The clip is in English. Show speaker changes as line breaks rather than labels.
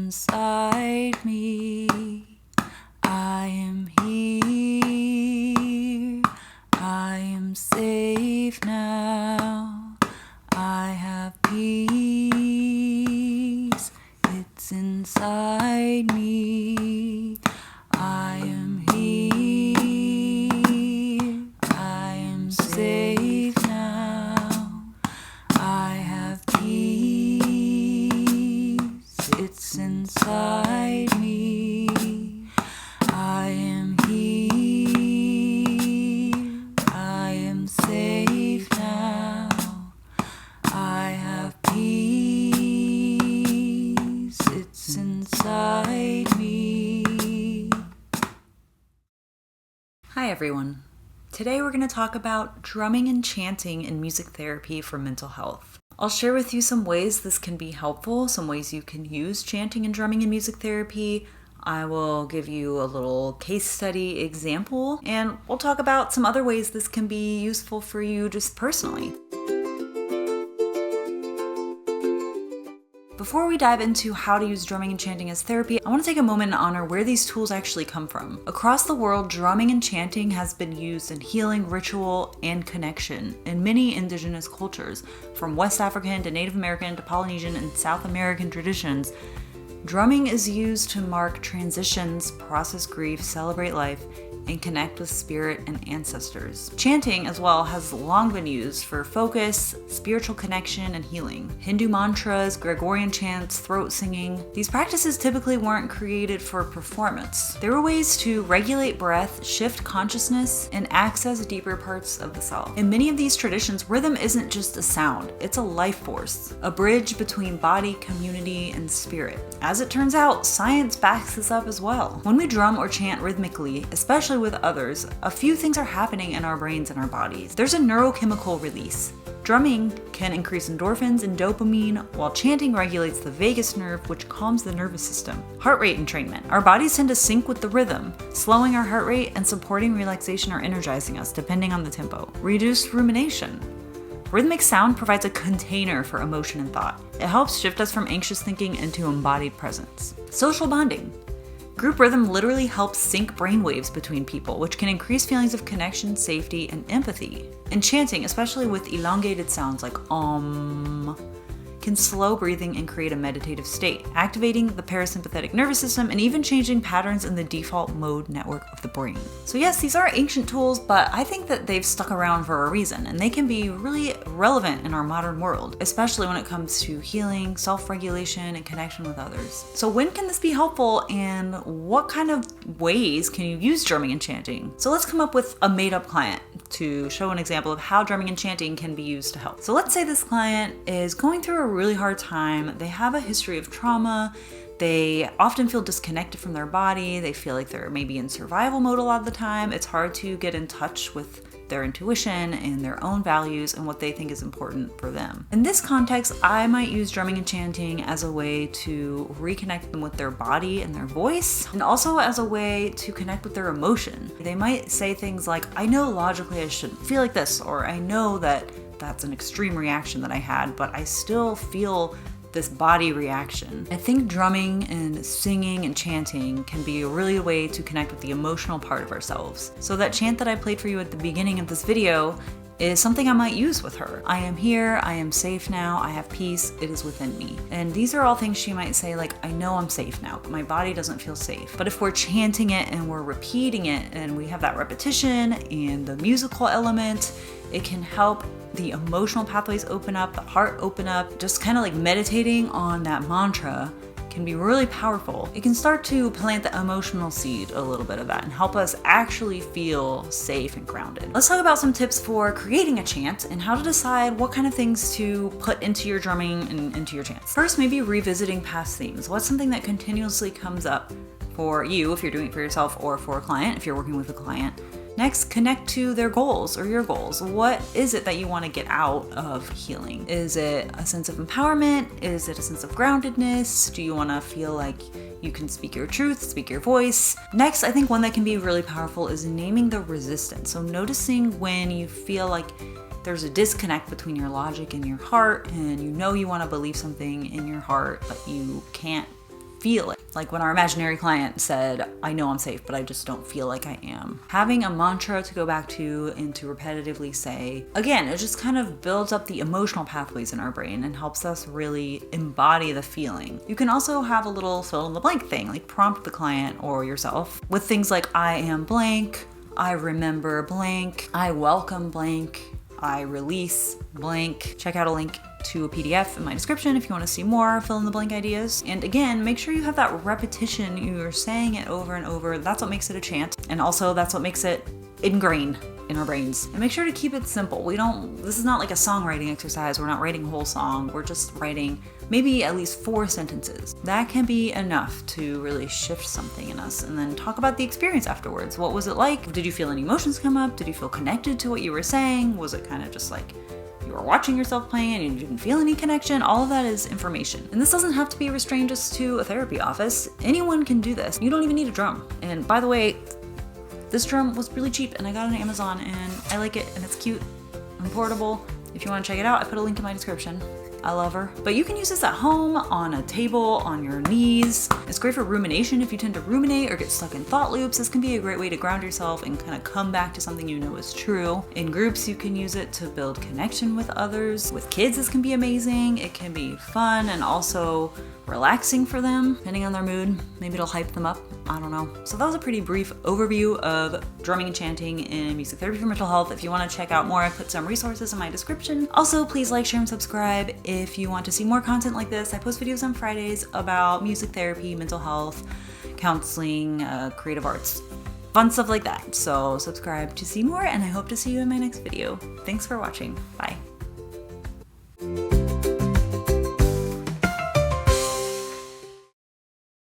inside me. I am here. I am safe now. I have peace. It's inside me. I am here. I am safe now. I have peace. It's inside me. I am here. I am safe now. I have peace. It's inside me. Hi everyone. Today we're going to talk about drumming and chanting in music therapy for mental health. I'll share with you some ways this can be helpful, some ways you can use chanting and drumming in music therapy. I will give you a little case study example, and we'll talk about some other ways this can be useful for you just personally. Before we dive into how to use drumming and chanting as therapy, I want to take a moment and honor where these tools actually come from. Across the world, drumming and chanting has been used in healing, ritual, and connection in many indigenous cultures, from West African to Native American to Polynesian and South American traditions. Drumming is used to mark transitions, process grief, celebrate life, and connect with spirit and ancestors. Chanting as well has long been used for focus, spiritual connection, and healing. Hindu mantras, Gregorian chants, throat singing, these practices typically weren't created for performance. They were ways to regulate breath, shift consciousness, and access deeper parts of the self. In many of these traditions, rhythm isn't just a sound, it's a life force, a bridge between body, community, and spirit. As it turns out, science backs this up as well. When we drum or chant rhythmically, especially with others, a few things are happening in our brains and our bodies. There's a neurochemical release. Drumming can increase endorphins and dopamine, while chanting regulates the vagus nerve, which calms the nervous system. Heart rate entrainment. Our bodies tend to sync with the rhythm, slowing our heart rate and supporting relaxation or energizing us, depending on the tempo. Reduced rumination. Rhythmic sound provides a container for emotion and thought. It helps shift us from anxious thinking into embodied presence. Social bonding. Group rhythm literally helps sync brainwaves between people, which can increase feelings of connection, safety, and empathy. And chanting, especially with elongated sounds like can slow breathing and create a meditative state, activating the parasympathetic nervous system and even changing patterns in the default mode network of the brain. So yes, these are ancient tools, but I think that they've stuck around for a reason, and they can be really relevant in our modern world, especially when it comes to healing, self-regulation, and connection with others. So when can this be helpful, and what kind of ways can you use drumming and chanting? So let's come up with a made-up client to show an example of how drumming and chanting can be used to help. So let's say this client is going through a really hard time. They have a history of trauma. They often feel disconnected from their body. They feel like they're maybe in survival mode a lot of the time. It's hard to get in touch with their intuition and their own values and what they think is important for them. In this context, I might use drumming and chanting as a way to reconnect them with their body and their voice, and also as a way to connect with their emotion. They might say things like, I know logically I shouldn't feel like this, or I know that that's an extreme reaction that I had, but I still feel this body reaction. I think drumming and singing and chanting can be a really good way to connect with the emotional part of ourselves. So that chant that I played for you at the beginning of this video is something I might use with her. I am here, I am safe now, I have peace, it is within me. And these are all things she might say like, I know I'm safe now, but my body doesn't feel safe. But if we're chanting it and we're repeating it and we have that repetition and the musical element, it can help the emotional pathways open up, the heart open up. Just kind of like meditating on that mantra can be really powerful. It can start to plant the emotional seed a little bit of that and help us actually feel safe and grounded. Let's talk about some tips for creating a chant and how to decide what kind of things to put into your drumming and into your chants. First, maybe revisiting past themes. What's something that continuously comes up for you if you're doing it for yourself, or for a client if you're working with a client? Next, connect to their goals or your goals. What is it that you want to get out of healing? Is it a sense of empowerment? Is it a sense of groundedness? Do you want to feel like you can speak your truth, speak your voice? Next, I think one that can be really powerful is naming the resistance. So noticing when you feel like there's a disconnect between your logic and your heart, and you know you want to believe something in your heart, but you can't feel it. Like when our imaginary client said, I know I'm safe, but I just don't feel like I am. Having a mantra to go back to and to repetitively say, again, it just kind of builds up the emotional pathways in our brain and helps us really embody the feeling. You can also have a little fill in the blank thing, like prompt the client or yourself with things like I am blank, I remember blank, I welcome blank, I release blank. Check out a link to a PDF in my description if you want to see more fill in the blank ideas. And again, make sure you have that repetition. You're saying it over and over. That's what makes it a chant. And also that's what makes it ingrained in our brains. And make sure to keep it simple. This is not like a songwriting exercise. We're not writing a whole song. We're just writing maybe at least 4 sentences. That can be enough to really shift something in us. And then talk about the experience afterwards. What was it like? Did you feel any emotions come up? Did you feel connected to what you were saying? Was it kind of just like you were watching yourself playing and you didn't feel any connection? All of that is information. And this doesn't have to be restrained just to a therapy office. Anyone can do this. You don't even need a drum. And by the way, this drum was really cheap and I got it on Amazon and I like it and it's cute and portable. If you want to check it out, I put a link in my description. I love her. But you can use this at home, on a table, on your knees. It's great for rumination if you tend to ruminate or get stuck in thought loops. This can be a great way to ground yourself and kind of come back to something you know is true. In groups, you can use it to build connection with others. With kids, this can be amazing. It can be fun and also relaxing for them, depending on their mood. Maybe it'll hype them up. I don't know. So that was a pretty brief overview of drumming and chanting in music therapy for mental health. If you want to check out more, I put some resources in my description. Also, please like, share, and subscribe if you want to see more content like this. I post videos on Fridays about music therapy, mental health, counseling, creative arts, fun stuff like that. So subscribe to see more, and I hope to see you in my next video. Thanks for watching. Bye.